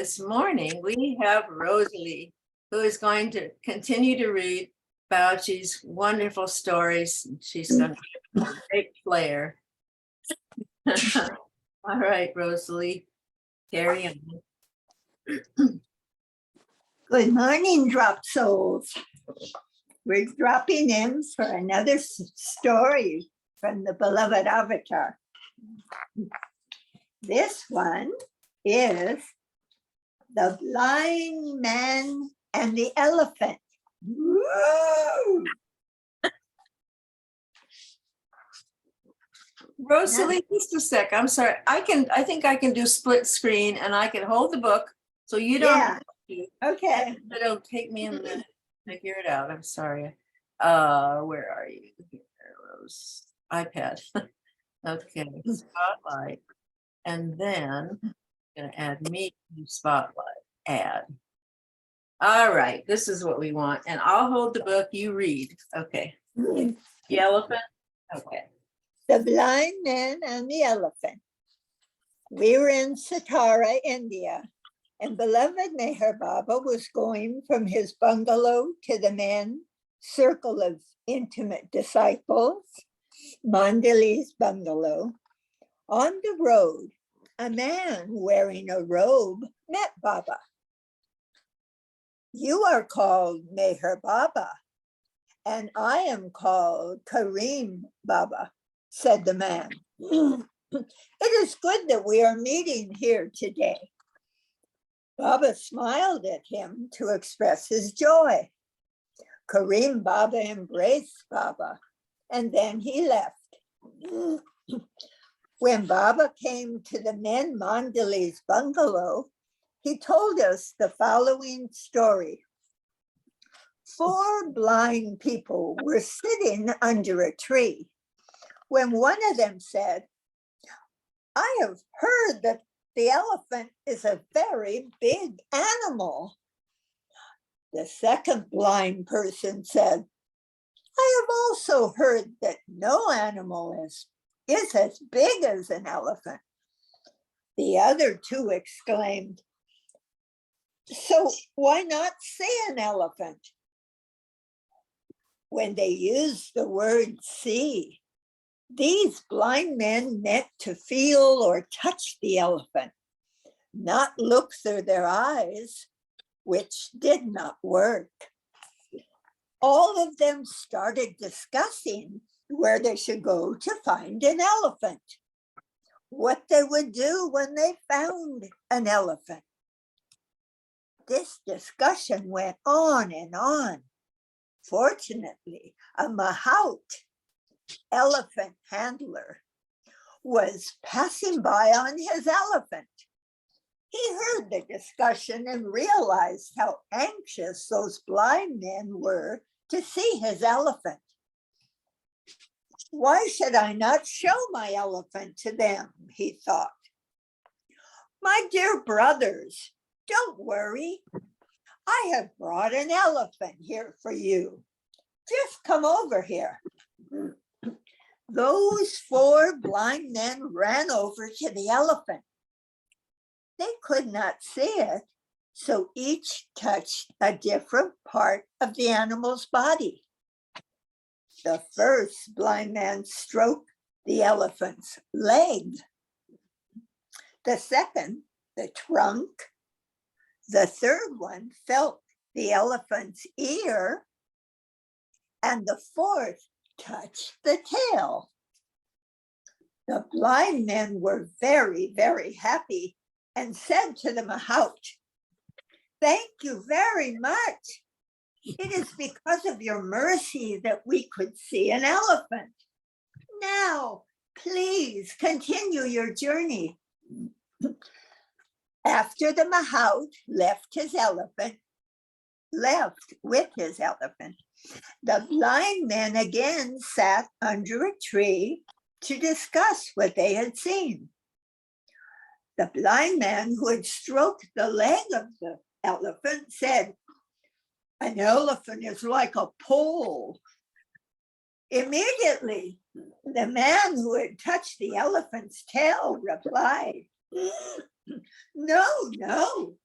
This morning, we have Rosalie, who is going to continue to read Bhauji's wonderful stories. She's going to be a great player. All right, Rosalie, carry on. Good morning, Drop Souls. We're dropping in for another story from the beloved Avatar. This one is The Blind Man and the Elephant. Woo! Rosalie, just a sec. I'm sorry. I think I can do split screen and I can hold the book so you don't have to. Okay. It'll take me a minute to figure it out. I'm sorry. Where are you? Here, Rose. iPad. Okay, spotlight. And then I'm gonna add me to spotlight. Add. All right, this is what we want. And I'll hold the book, you read. Okay. The elephant. Okay. The Blind Man and the Elephant. We were in Satara, India, and beloved Meher Baba was going from his bungalow to the men circle of intimate disciples, Mandali's bungalow. On the road, a man wearing a robe met Baba. You are called Meher Baba, and I am called Kareem Baba, said the man. It is good that we are meeting here today. Baba smiled at him to express his joy. Kareem Baba embraced Baba, and then he left. When Baba came to the men Mandali's bungalow, he told us the following story. 4 blind people were sitting under a tree when one of them said, I have heard that the elephant is a very big animal. The second blind person said, I have also heard that no animal is as big as an elephant. The other 2 exclaimed, so why not say an elephant? When they used the word see, these blind men meant to feel or touch the elephant, not look through their eyes, which did not work. All of them started discussing where they should go to find an elephant, what they would do when they found an elephant. This discussion went on and on. Fortunately, a mahout, elephant handler, was passing by on his elephant. He heard the discussion and realized how anxious those blind men were to see his elephant. Why should I not show my elephant to them, he thought. My dear brothers, don't worry. I have brought an elephant here for you. Just come over here. Those 4 blind men ran over to the elephant. They could not see it, so each touched a different part of the animal's body. The first blind man stroked the elephant's leg. The second, the trunk. The third one felt the elephant's ear. And the fourth touched the tail. The blind men were very, very happy and said to the mahout, thank you very much. It is because of your mercy that we could see an elephant. Now, please continue your journey. After the mahout left with his elephant, the blind men again sat under a tree to discuss what they had seen. The blind man who had stroked the leg of the elephant said, an elephant is like a pole. Immediately, the man who had touched the elephant's tail replied, no,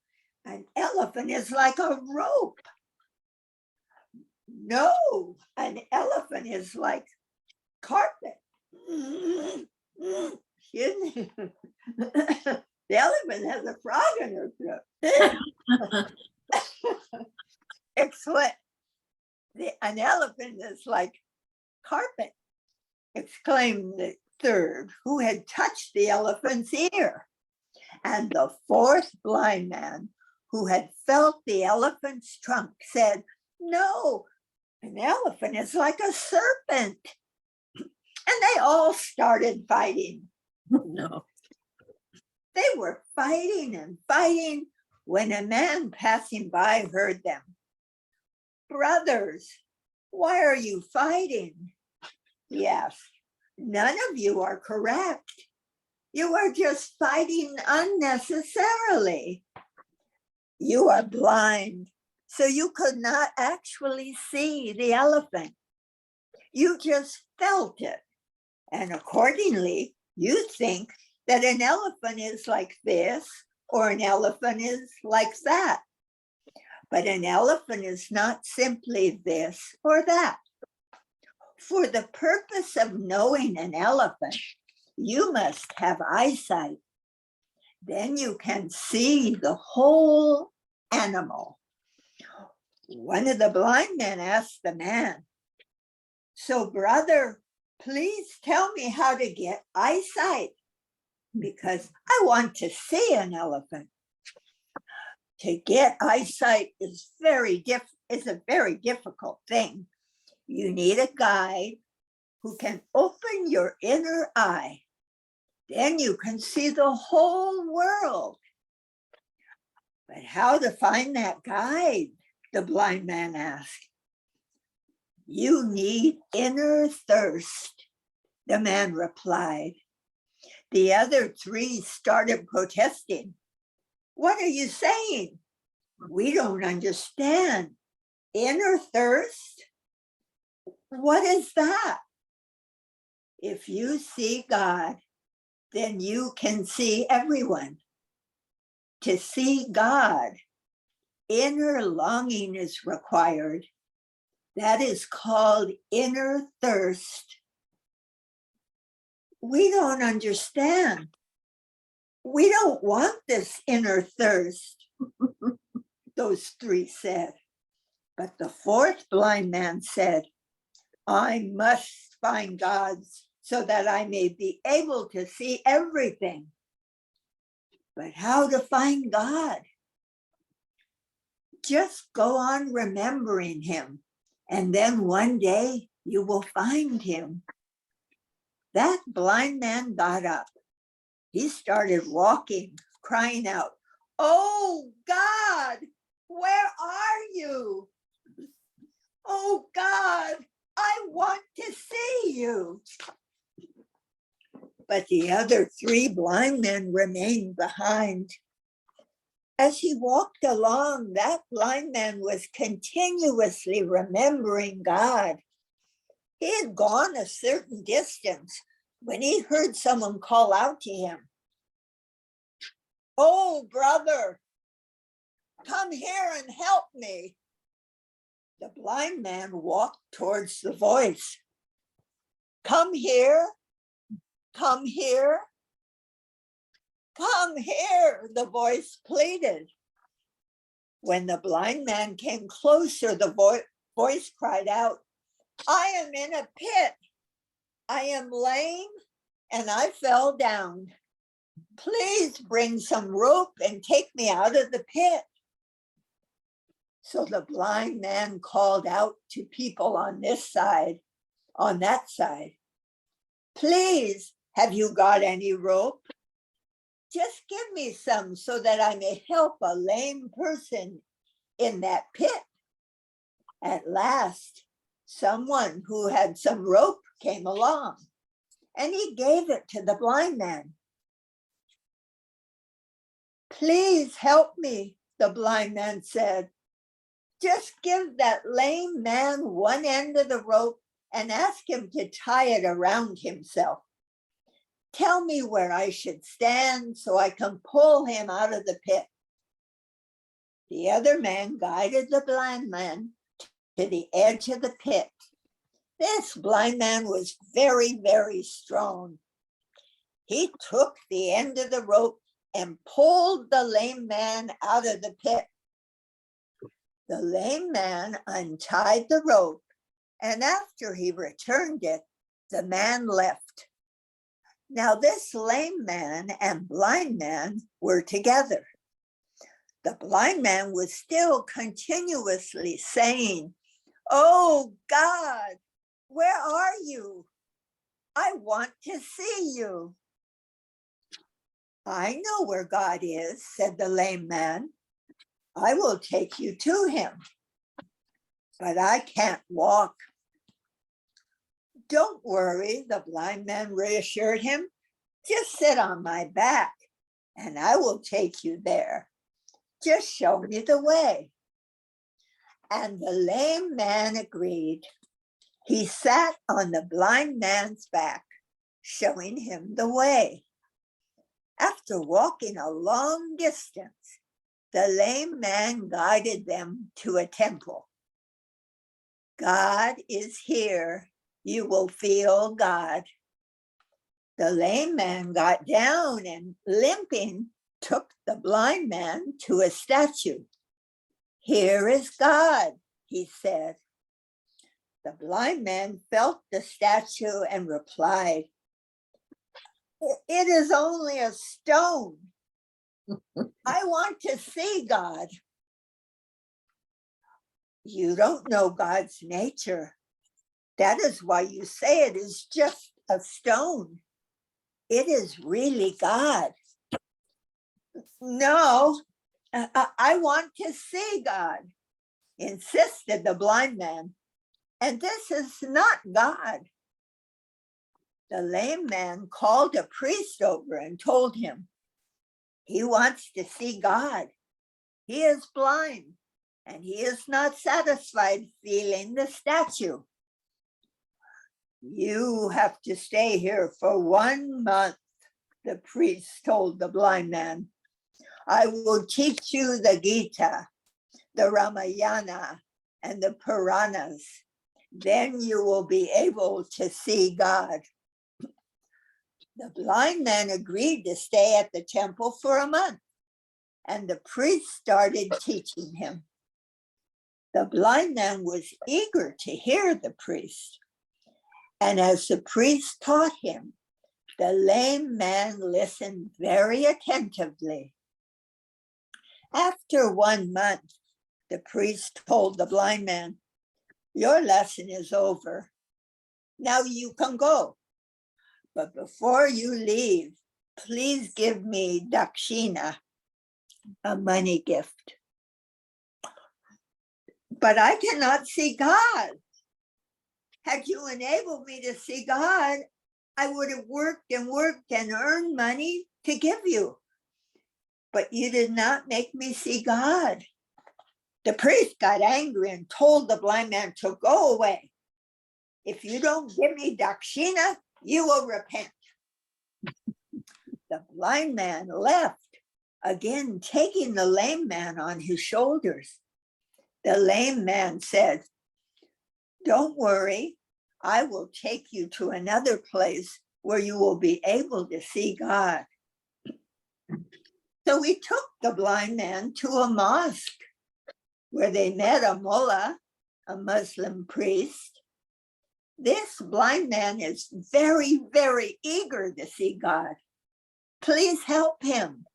An elephant is like a rope. No, an elephant is like carpet. Excuse me. The elephant has a frog in her throat. Excellent. An elephant is like carpet, exclaimed the third, who had touched the elephant's ear. And the fourth blind man, who had felt the elephant's trunk, said, no, an elephant is like a serpent. And they all started fighting. No. They were fighting and fighting when a man passing by heard them. Brothers, why are you fighting? He asked. None of you are correct. You are just fighting unnecessarily. You are blind, so you could not actually see the elephant. You just felt it. And accordingly, you think that an elephant is like this or an elephant is like that. But an elephant is not simply this or that. For the purpose of knowing an elephant, you must have eyesight. Then you can see the whole animal. One of the blind men asked the man, so brother, please tell me how to get eyesight, because I want to see an elephant. To get eyesight is a very difficult thing. You need a guide who can open your inner eye. Then you can see the whole world. But how to find that guide? The blind man asked. You need inner thirst, the man replied. The other three started protesting. What are you saying? We don't understand. Inner thirst? What is that? If you see God, then you can see everyone. To see God, inner longing is required. That is called inner thirst. We don't understand. We don't want this inner thirst, those three said. But the fourth blind man said, I must find God so that I may be able to see everything. But how to find God? Just go on remembering him, and then one day you will find him. That blind man got up. He started walking, crying out, oh God, where are you? Oh God, I want to see you. But the other three blind men remained behind. As he walked along, that blind man was continuously remembering God. He had gone a certain distance when he heard someone call out to him, oh, brother, come here and help me. The blind man walked towards the voice. Come here, come here, come here, the voice pleaded. When the blind man came closer, the voice cried out, I am in a pit. I am lame and I fell down. Please bring some rope and take me out of the pit. So the blind man called out to people on this side, on that side. Please, have you got any rope? Just give me some so that I may help a lame person in that pit. At last, someone who had some rope came along and he gave it to the blind man. Please help me, the blind man said. Just give that lame man one end of the rope and ask him to tie it around himself. Tell me where I should stand so I can pull him out of the pit. The other man guided the blind man to the edge of the pit. This blind man was very, very strong. He took the end of the rope and pulled the lame man out of the pit. The lame man untied the rope, and after he returned it, the man left. Now this lame man and blind man were together. The blind man was still continuously saying, "Oh God, where are you? I want to see you." "I know where God is," said the lame man. "I will take you to him, but I can't walk." "Don't worry," the blind man reassured him. "Just sit on my back and I will take you there. Just show me the way." And the lame man agreed. He sat on the blind man's back, showing him the way. After walking a long distance, the lame man guided them to a temple. "God is here. You will feel God." The lame man got down and, limping, took the blind man to a statue. "Here is God," he said. The blind man felt the statue and replied, "It is only a stone. I want to see God." "You don't know God's nature. That is why you say it is just a stone. It is really God." "No, I want to see God," insisted the blind man. "And this is not God." The lame man called a priest over and told him, "He wants to see God. He is blind and he is not satisfied feeling the statue." "You have to stay here for 1 month," the priest told the blind man. "I will teach you the Gita, the Ramayana, and the Puranas. Then you will be able to see God." The blind man agreed to stay at the temple for a month, and the priest started teaching him. The blind man was eager to hear the priest, and as the priest taught him, the lame man listened very attentively. After 1 month, the priest told the blind man, "Your lesson is over. Now you can go. But before you leave, please give me dakshina, a money gift." "But I cannot see God. Had you enabled me to see God, I would have worked and earned money to give you. But you did not make me see God." The priest got angry and told the blind man to go away. "If you don't give me dakshina, you will repent." The blind man left, again taking the lame man on his shoulders. The lame man said, "Don't worry, I will take you to another place where you will be able to see God." So we took the blind man to a mosque where they met a mullah, a Muslim priest. "This blind man is very, very eager to see God. Please help him."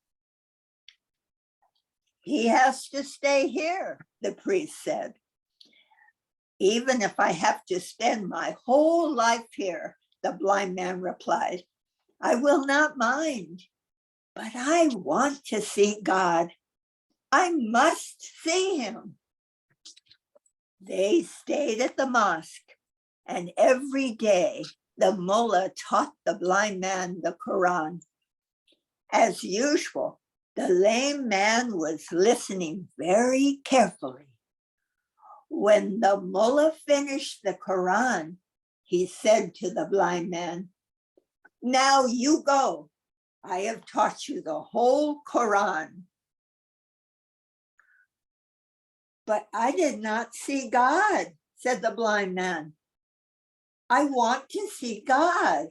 "He has to stay here," the priest said. "Even if I have to spend my whole life here," the blind man replied, "I will not mind. But I want to see God. I must see him." They stayed at the mosque, and every day the mullah taught the blind man the Quran. As usual, the lame man was listening very carefully. When the mullah finished the Quran, he said to the blind man, "Now you go. I have taught you the whole Quran." But I did not see God, said the blind man. I want to see God.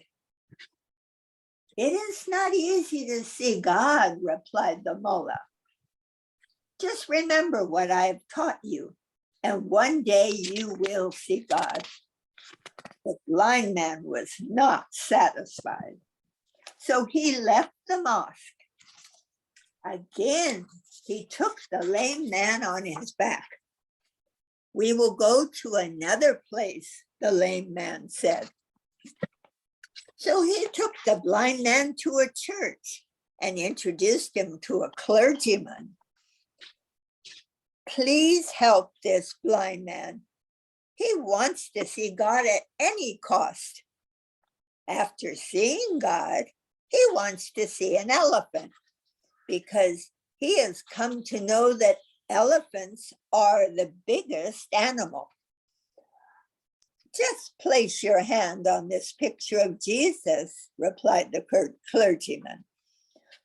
It is not easy to see God, replied the mullah. Just remember what I have taught you, and one day you will see God. The blind man was not satisfied, so he left the mosque. Again, he took the lame man on his back. We will go to another place, the lame man said. So he took the blind man to a church and introduced him to a clergyman. Please help this blind man. He wants to see God at any cost. After seeing God, he wants to see an elephant because he has come to know that elephants are the biggest animal. Just place your hand on this picture of Jesus, replied the clergyman.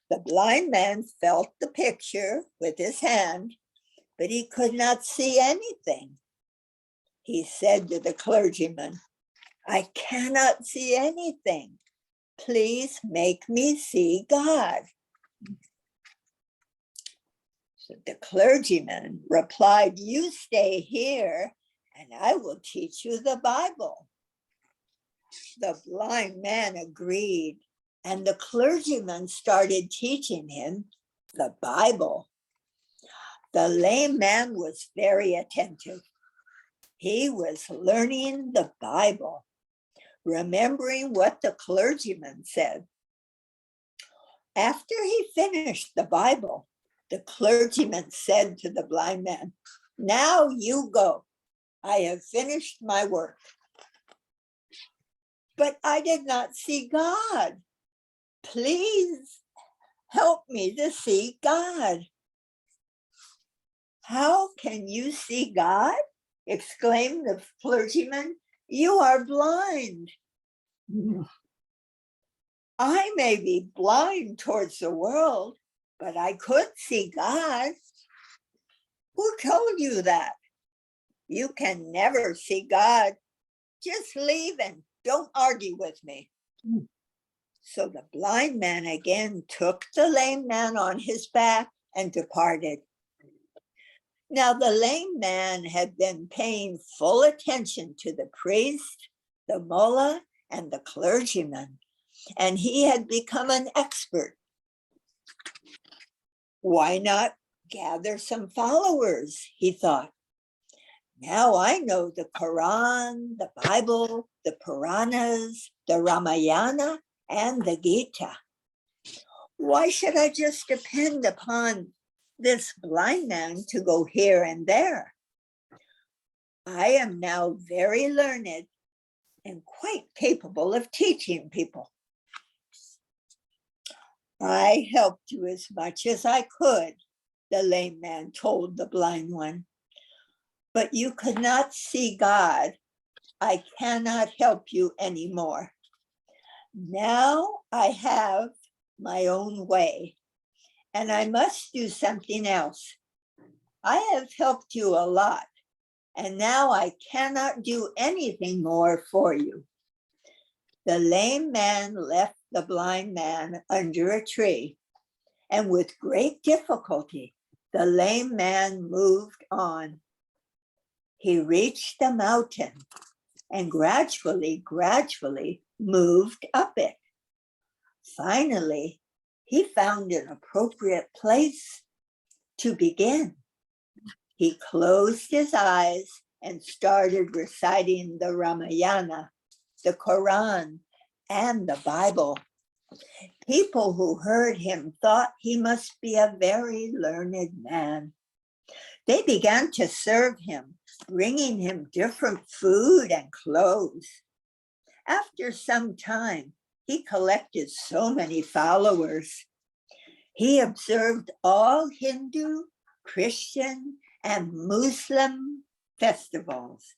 The blind man felt the picture with his hand, but he could not see anything. He said to the clergyman, I cannot see anything. Please make me see God. So the clergyman replied, you stay here and I will teach you the Bible. The blind man agreed, and the clergyman started teaching him the Bible. The lame man was very attentive. He was learning the Bible, remembering what the clergyman said. After he finished the Bible, the clergyman said to the blind man, now you go. I have finished my work. But I did not see God. Please help me to see God. How can you see God? Exclaimed the clergyman. You are blind. I may be blind towards the world, but I could see God. Who told you that? You can never see God. Just leave and don't argue with me. So the blind man again took the lame man on his back and departed. Now the lame man had been paying full attention to the priest, the mullah, and the clergyman, and he had become an expert. Why not gather some followers, he thought. Now I know the Quran, the Bible, the Puranas, the Ramayana, and the Gita. Why should I just depend upon this blind man to go here and there? I am now very learned and quite capable of teaching people. I helped you as much as I could, the lame man told the blind one. But you could not see God. I cannot help you anymore. Now I have my own way, and I must do something else. I have helped you a lot, and now I cannot do anything more for you. The lame man left the blind man under a tree, and with great difficulty, the lame man moved on. He reached the mountain and gradually moved up it. Finally, he found an appropriate place to begin. He closed his eyes and started reciting the Ramayana, the Quran, and the Bible. People who heard him thought he must be a very learned man. They began to serve him, bringing him different food and clothes. After some time, he collected so many followers. He observed all Hindu, Christian, and Muslim festivals.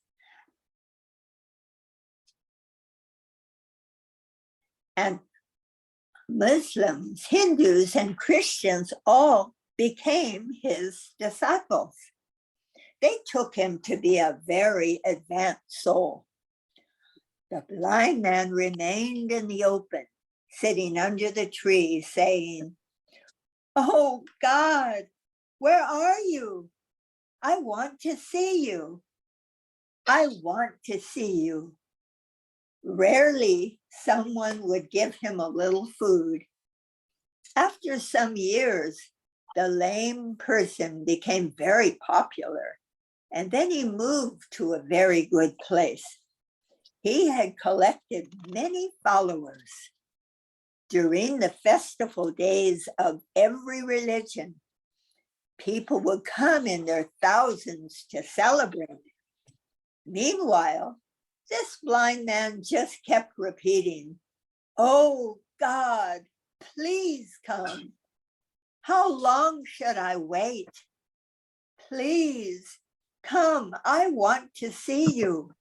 And Muslims, Hindus, and Christians all became his disciples. They took him to be a very advanced soul. The blind man remained in the open, sitting under the tree, saying, "Oh God, where are you? I want to see you. I want to see you." Rarely someone would give him a little food. After some years, the lame person became very popular, and then he moved to a very good place. He had collected many followers. During the festival days of every religion, people would come in their thousands to celebrate. Meanwhile, this blind man just kept repeating, "Oh God, please come. How long should I wait? Please come, I want to see you."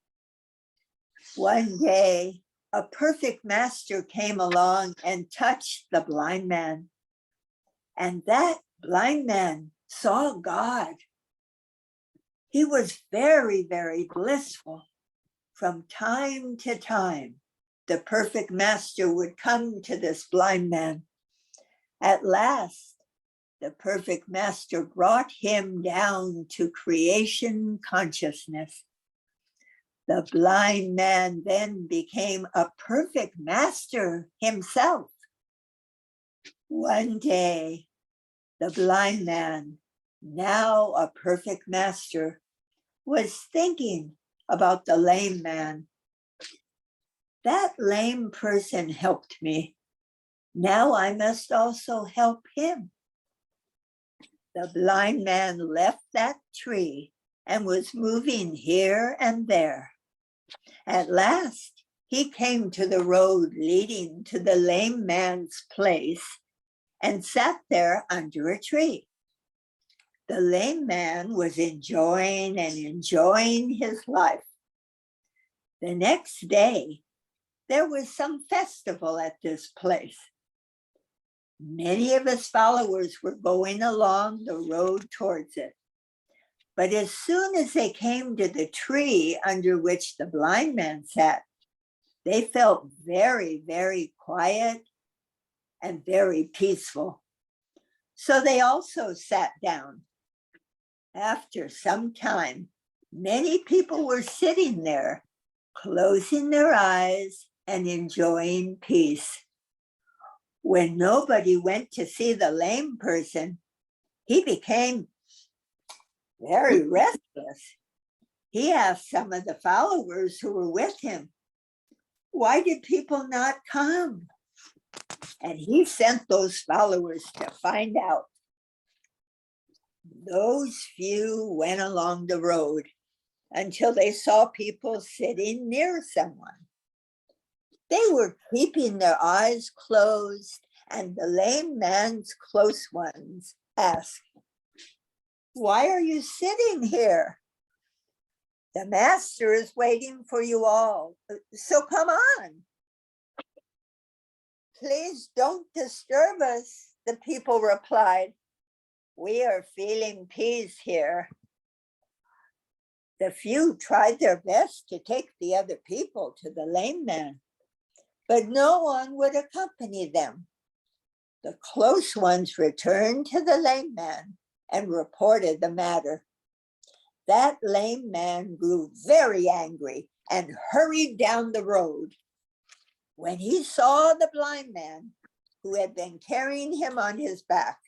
One day, a perfect master came along and touched the blind man. And that blind man saw God. He was very, very blissful. From time to time, the perfect master would come to this blind man. At last, the perfect master brought him down to creation consciousness. The blind man then became a perfect master himself. One day, the blind man, now a perfect master, was thinking about the lame man. That lame person helped me. Now I must also help him. The blind man left that tree and was moving here and there. At last, he came to the road leading to the lame man's place and sat there under a tree. The lame man was enjoying his life. The next day, there was some festival at this place. Many of his followers were going along the road towards it. But as soon as they came to the tree under which the blind man sat, they felt very, very quiet and very peaceful. So they also sat down. After some time, many people were sitting there, closing their eyes and enjoying peace. When nobody went to see the lame person, he became very restless. He asked some of the followers who were with him, "Why did people not come?" And he sent those followers to find out. Those few went along the road until they saw people sitting near someone. They were keeping their eyes closed, and the lame man's close ones asked, "Why are you sitting here? The master is waiting for you all, so come on." "Please don't disturb us," the people replied. "We are feeling peace here." The few tried their best to take the other people to the lame man, but no one would accompany them. The close ones returned to the lame man and reported the matter. That lame man grew very angry and hurried down the road. When he saw the blind man who had been carrying him on his back,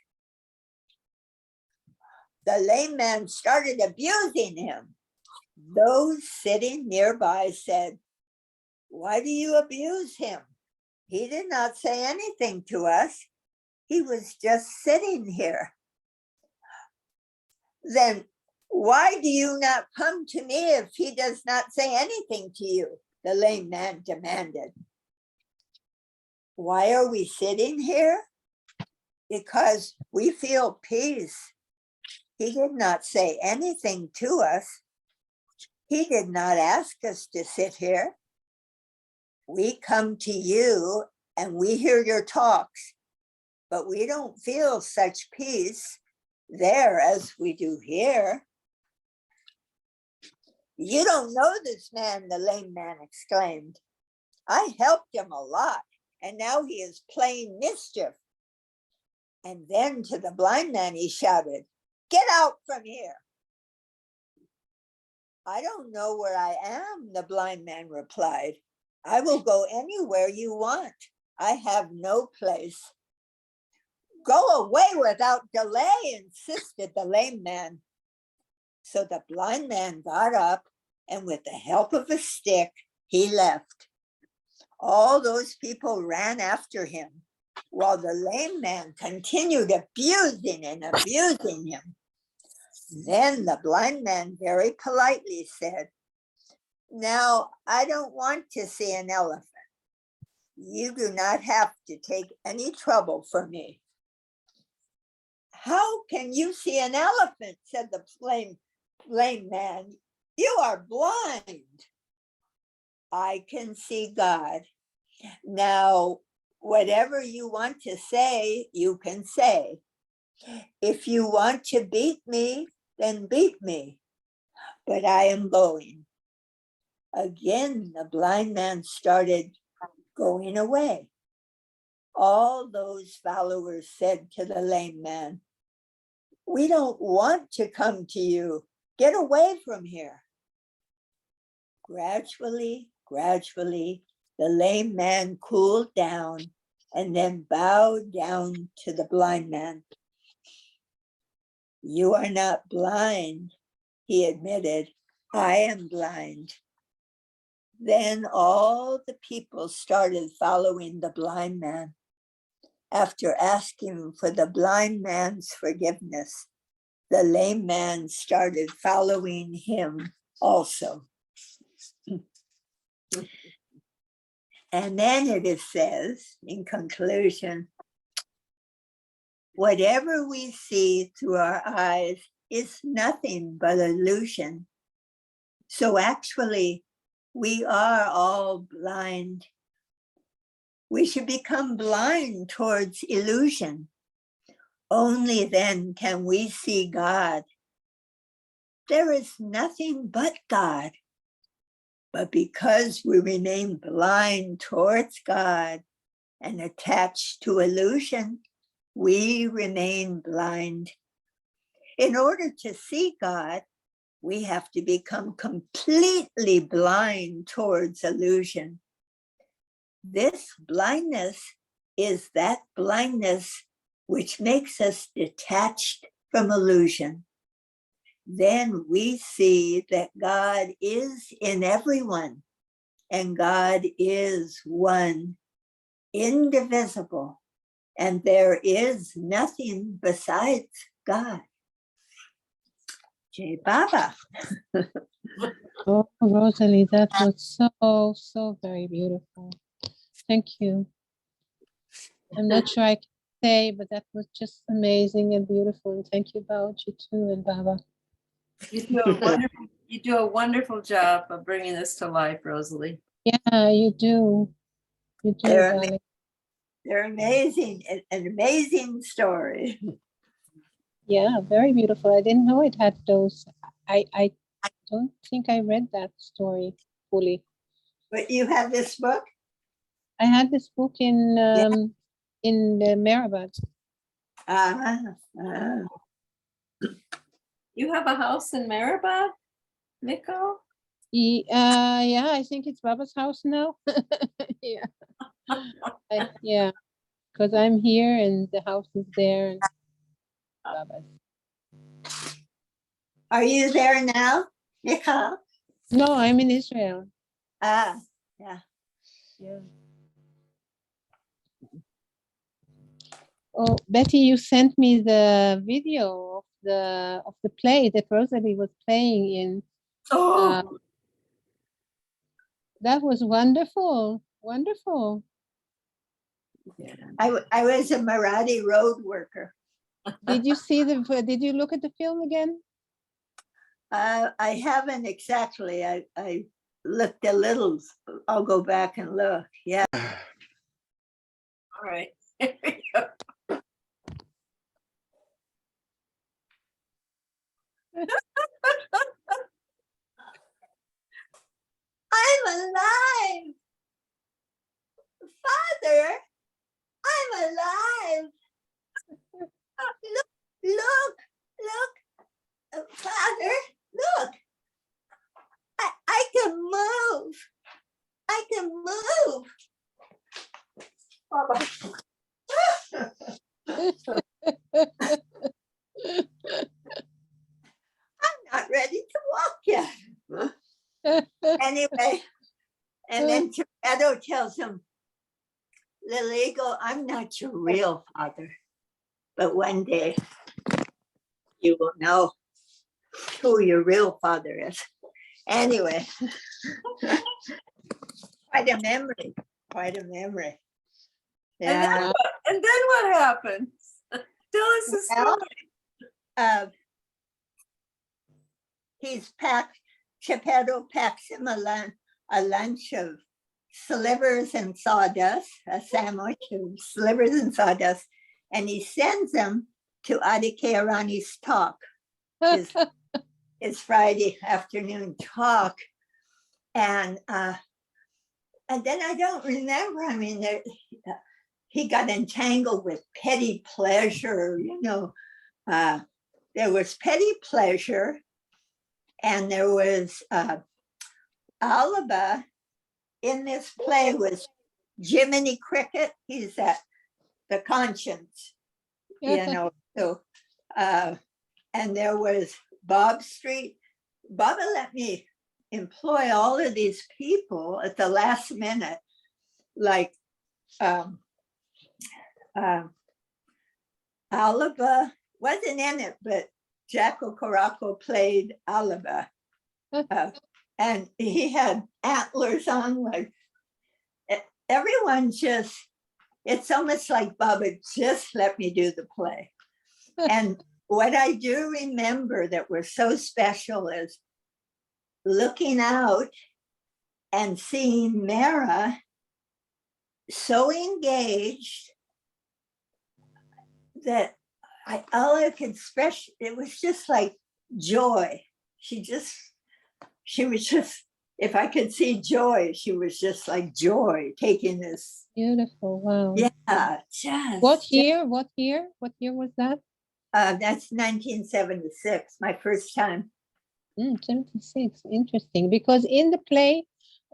the lame man started abusing him. Those sitting nearby said, "Why do you abuse him? He did not say anything to us. He was just sitting here." "Then why do you not come to me if he does not say anything to you?" the lame man demanded. "Why are we sitting here? Because we feel peace. He did not say anything to us. He did not ask us to sit here. We come to you and we hear your talks, but we don't feel such peace there as we do here." You don't know this man, the lame man exclaimed. I helped him a lot, and now he is playing mischief. And then to the blind man he shouted, get out from here. I don't know where I am, the blind man replied. I will go anywhere you want. I have no place. Go away without delay, insisted the lame man. So the blind man got up, and with the help of a stick, he left. All those people ran after him, while the lame man continued abusing and abusing him. Then the blind man very politely said, now, I don't want to see an elephant. You do not have to take any trouble for me. How can you see an elephant? Said the lame man. You are blind. I can see God. Now, whatever you want to say, you can say. If you want to beat me, then beat me. But I am going. Again, the blind man started going away. All those followers said to the lame man, we don't want to come to you. Get away from here. Gradually, the lame man cooled down and then bowed down to the blind man. You are not blind, he admitted. I am blind. Then all the people started following the blind man. After asking for the blind man's forgiveness, the lame man started following him also. And then it says, in conclusion, whatever we see through our eyes is nothing but illusion. So actually, we are all blind. We should become blind towards illusion. Only then can we see God. There is nothing but God. But because we remain blind towards God and attached to illusion, we remain blind. In order to see God, we have to become completely blind towards illusion. This blindness is that blindness which makes us detached from illusion. Then we see that God is in everyone, and God is one, indivisible, and there is nothing besides God. Jai Baba. Oh, Rosalie, that was so very beautiful. Thank you. I'm not sure I can say, but that was just amazing and beautiful. And thank you, Bhauji, too, and Baba. You do a wonderful job of bringing this to life, Rosalie. Yeah, you do. You do, darling. They're amazing, an amazing story. Yeah, very beautiful. I didn't know it had those. I don't think I read that story fully. But you have this book? I had this book in Maribad. You have a house in Maribad, Nico? Yeah, I think it's Baba's house now. Yeah. Yeah, because I'm here and the house is there. And Baba's. Are you there now, Nico? No, I'm in Israel. Yeah. Yeah. Oh, Betty, you sent me the video of the play that Rosalie was playing in. Oh, That was wonderful, wonderful. I was a Marathi road worker. Did you see did you look at the film again? I haven't exactly. I looked a little. I'll go back and look. Yeah. all right. Anyway, and then Geppetto tells him, little eagle, I'm not your real father, but one day you will know who your real father is. Anyway, quite a memory, quite a memory. And then Yeah. what happens? Tell us the Well, story. He's packed, Geppetto packs him a lunch of slivers and sawdust, a sandwich of slivers and sawdust, and he sends him to Adi Kearani's talk, his Friday afternoon talk. And then I don't remember, I mean, he got entangled with petty pleasure, you know. There was petty pleasure, and there was Alaba in this play was Jiminy Cricket. He's at the conscience, you know. So, and there was Bob Street. Baba let me employ all of these people at the last minute, like Alaba wasn't in it, but Jacko Caraco played Alaba. And he had antlers on, like everyone just, it's almost like Baba just let me do the play. And what I do remember that was so special is looking out and seeing Mara so engaged that all I could express, it was just like joy. She was just, if I could see joy, she was just like joy taking this. Beautiful. Wow. Yeah, just. What year? What year was that? That's 1976, my first time. 76. Interesting. Because in the play,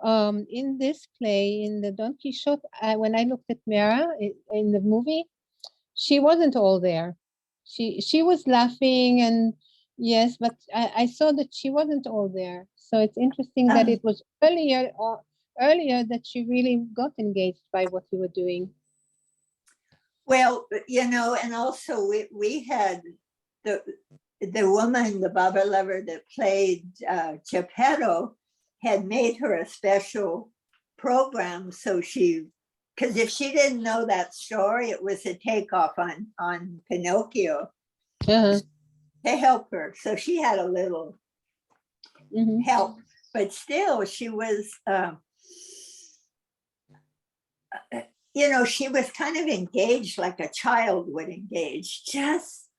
in this play, in the Don Quixote, when I looked at Mara in the movie, she wasn't all there. She was laughing, and yes, but I saw that she wasn't all there. So it's interesting that it was earlier that she really got engaged by what you were doing. Well, you know, and also we had the woman, the Baba lover that played Geppetto, had made her a special program. So because if she didn't know that story, it was a takeoff on Pinocchio to help her. So she had a little help, but still she was, you know, she was kind of engaged like a child would engage, just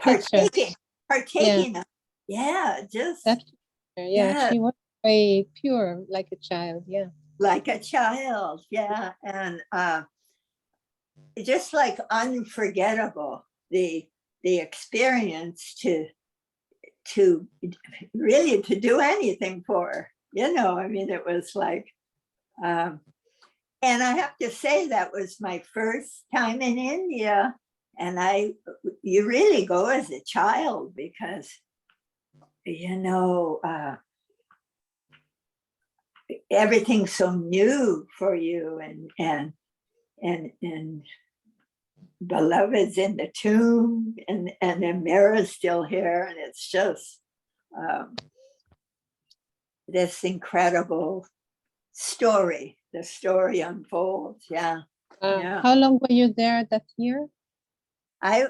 partaking. Yeah, just. Yeah, she was very pure, like a child. Yeah. Like a child, yeah. And just like unforgettable, the experience to really to do anything for her, you know. I mean, it was like, and I have to say that was my first time in India, and you really go as a child because, you know, everything's so new for you, and beloved's in the tomb, and then Mara's still here, and it's just this incredible story. The story unfolds. Yeah. Yeah. How long were you there that year? I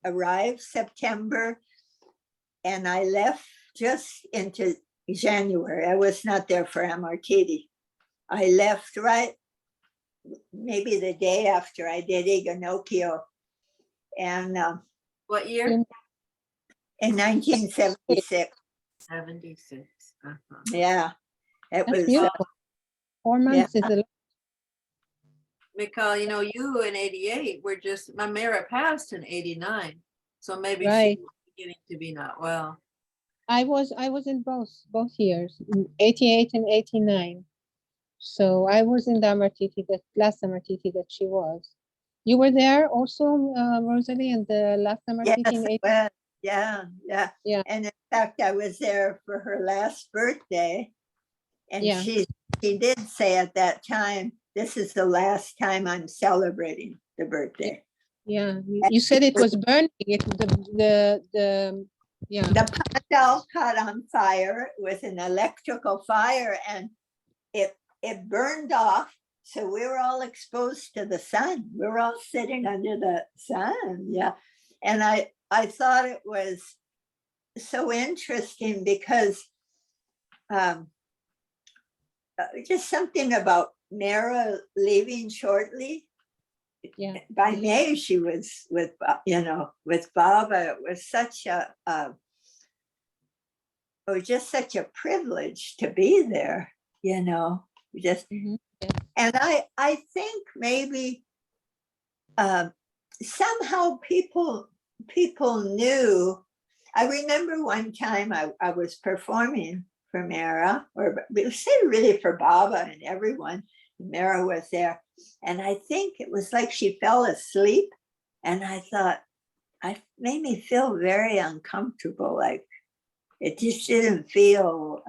arrived September, and I left just into January. I was not there for Amartiti. I left right maybe the day after I did Iganocchio. And what year? In 1976. 76. Yeah, it That's was beautiful. 4 months is a lot. Mikhail, you know, you in 88 were just, my Mara passed in 89. So maybe Right. she was beginning to be not well. I was in both years, in 88 and 89. So I was in the Amartiti, the last Amartiti that she was. You were there also, Rosalie, in the last Amartiti in 88? Yeah, yeah. Yeah. And in fact, I was there for her last birthday. And Yeah. she did say at that time, this is the last time I'm celebrating the birthday. Yeah, you said it was burning. Yeah. The pandal caught on fire with an electrical fire, and it burned off. So we were all exposed to the sun. We were all sitting under the sun. Yeah. And I thought it was so interesting because just something about Mara leaving shortly. Yeah. By May, she was with Baba. It was just such a privilege to be there, just. Mhm. And I think maybe somehow people knew. I remember one time I was performing for Mara, or say really for Baba and everyone. Mara was there, and I think it was like she fell asleep, and I thought, made me feel very uncomfortable. Like it just didn't feel.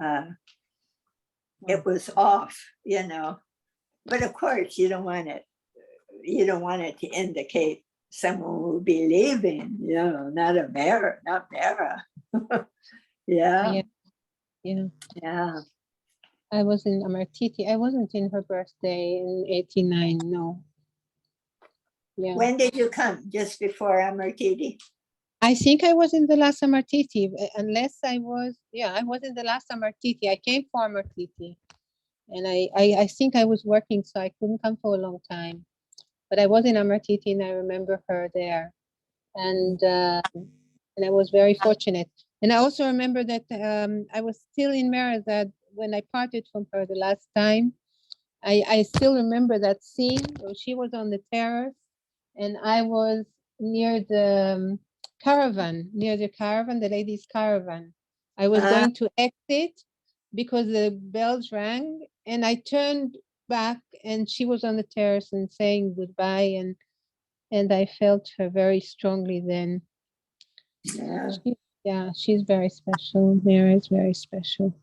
It was off, But of course, you don't want it. You don't want it to indicate someone will be leaving. Not Mara. Yeah. Yeah. Yeah. I was in Amartiti. I wasn't in her birthday in 89. No. Yeah. When did you come? Just before Amartiti? I think I was in the last Amartiti, unless I was in the last Amartiti. I came for Amartiti, and I think I was working, so I couldn't come for a long time. But I was in Amartiti, and I remember her there, and I was very fortunate. And I also remember that I was still in Merazad when I parted from her the last time. I still remember that scene where she was on the terrace and I was near the caravan, the ladies' caravan. I was going to exit because the bells rang and I turned back and she was on the terrace and saying goodbye, and I felt her very strongly then. She's very special. Mara is very special.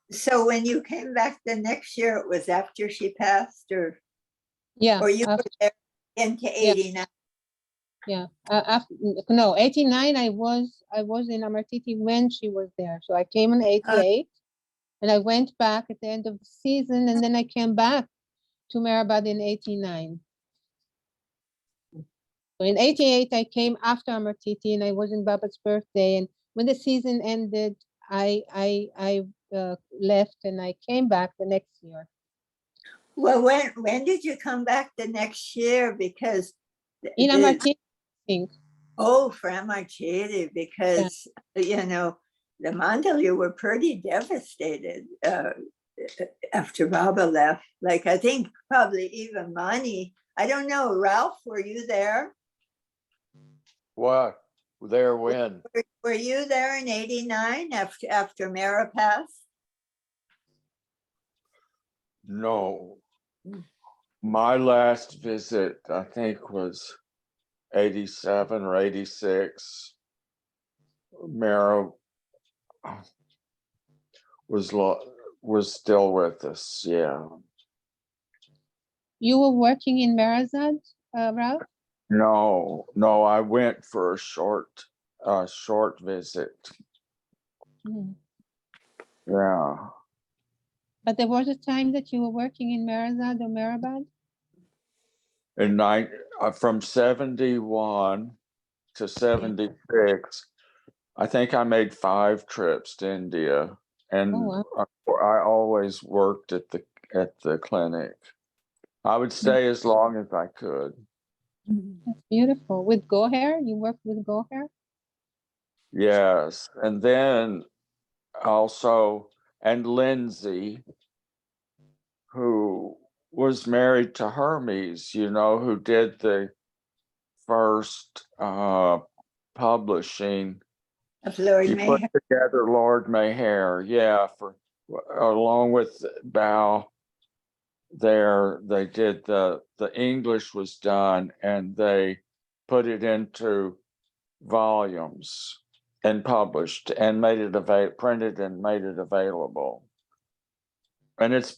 So when you came back the next year, it was after she passed, or you were there into 89? Yeah. No, 89. I was in Amartiti when she was there. So I came in 88, and I went back at the end of the season, and then I came back to Mehrabad in 89. So in 88, I came after Amartiti, and I was in Baba's birthday. And when the season ended, I left, and I came back the next year. Well, when did you come back the next year? Because in Amartiti, I think. Oh, for Amartiti, because the Mandalay were pretty devastated after Baba left. Like I think probably even Mani. I don't know. Ralph, were you there? What? There when? Were you there in 89 after Mara passed? No. My last visit, I think, was 87 or 86. Mara was still with us. Yeah. You were working in Merazad, Ralph? No, I went for a short visit. Yeah. But there was a time that you were working in Merazad or Mehrabad? From 71 to 76, I think I made 5 trips to India, and I always worked at the clinic. I would stay as long as I could. That's beautiful. With Goher, you worked with Goher? Yes, and then also, and Lindsay, who was married to Hermes, who did the first publishing. Of Lord He Maher. put together Lord Maher, along with Bao. There, they did the English was done, and they put it into volumes. and published and made it printed and made it available. And it's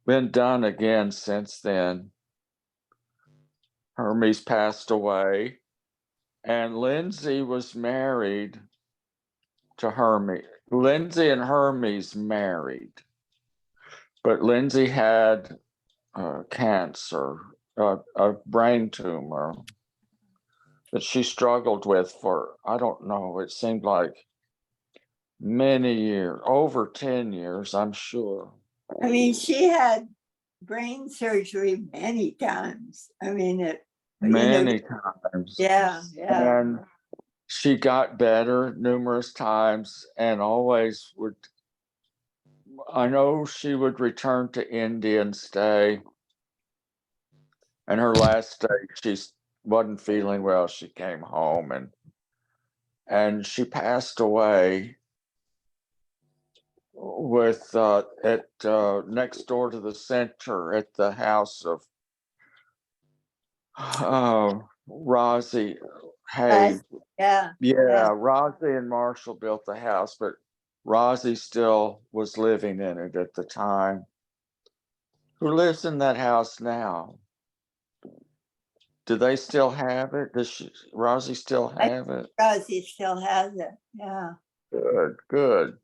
been done again since then. Hermes passed away, and Lindsay was married to Hermes. Lindsay and Hermes married, but Lindsay had cancer, a brain tumor that she struggled with for, I don't know, it seemed like many years, over 10 years, I'm sure. I mean, she had brain surgery many times. I mean, Many times. yeah. And she got better numerous times and always would, I know she would return to India and stay. And her last day, she wasn't feeling well. She came home and she passed away with at next door to the center at the house of Rosie. Hey, Yeah. Rosie and Marshall built the house, but Rosie still was living in it at the time. Who lives in that house now? Do they still have it? Does Rosie still have it? Rosie still has it. Yeah. Good.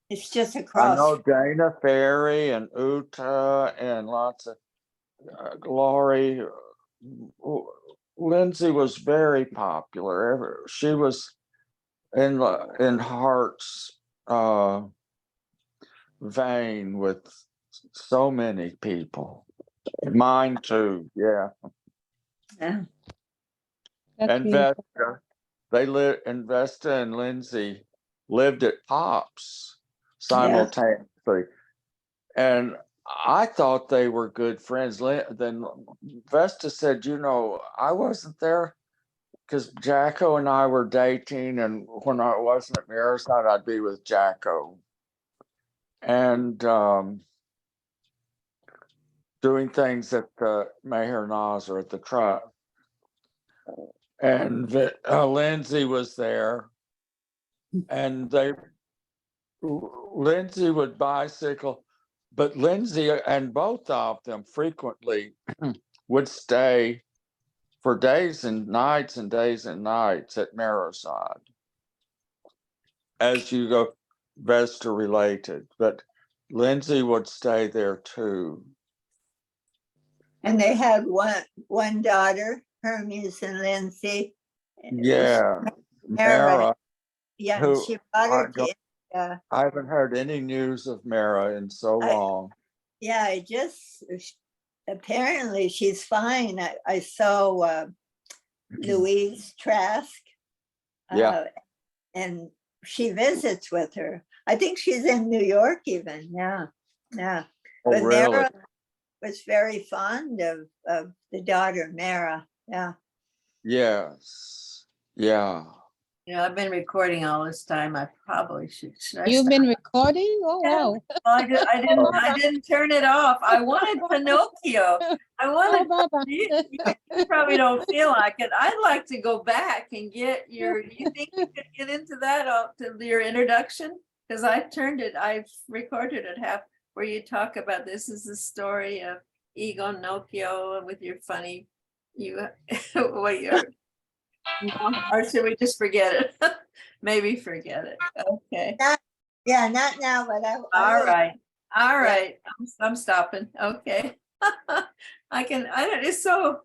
It's just I across. know Dana Ferry and Uta and lots of Glory. Lindsay was very popular. She was in Hart's vein with so many people. Mine too, yeah. Yeah. That's And beautiful. Vesta and Lindsay lived at Pops simultaneously. And I thought they were good friends. Then Vesta said, I wasn't there because Jacko and I were dating, and when I wasn't at Mariside, I'd be with Jacko. And doing things at the Meher Nazar at the truck. And Lindsay was there, and Lindsay would bicycle, but Lindsay and both of them frequently would stay for days and nights at Mariside. As you go, Vesta related, but Lindsay would stay there too. And they had one daughter, Hermes and Lindsay. Yeah, Mara. Mara. Yeah, who she brought her to I haven't heard any news of Mara in so long. I just apparently she's fine. I saw Louise Trask. Yeah. And she visits with her. I think she's in New York even. Yeah. Oh, But really? Mara was very fond of the daughter, Mara. Yeah. Yes. Yeah. I've been recording all this time. I probably should. You've been recording? Oh, wow. I didn't turn it off. I wanted Pinocchio. I wanted. Baba. You probably don't feel like it. I'd like to go back and get you think you could get into that to your introduction? Because I've recorded it half where you talk about this is the story of Ego Nocchio with your funny, or should we just forget it? Maybe forget it. Okay. Not now, but All right. I'm stopping. Okay. It's so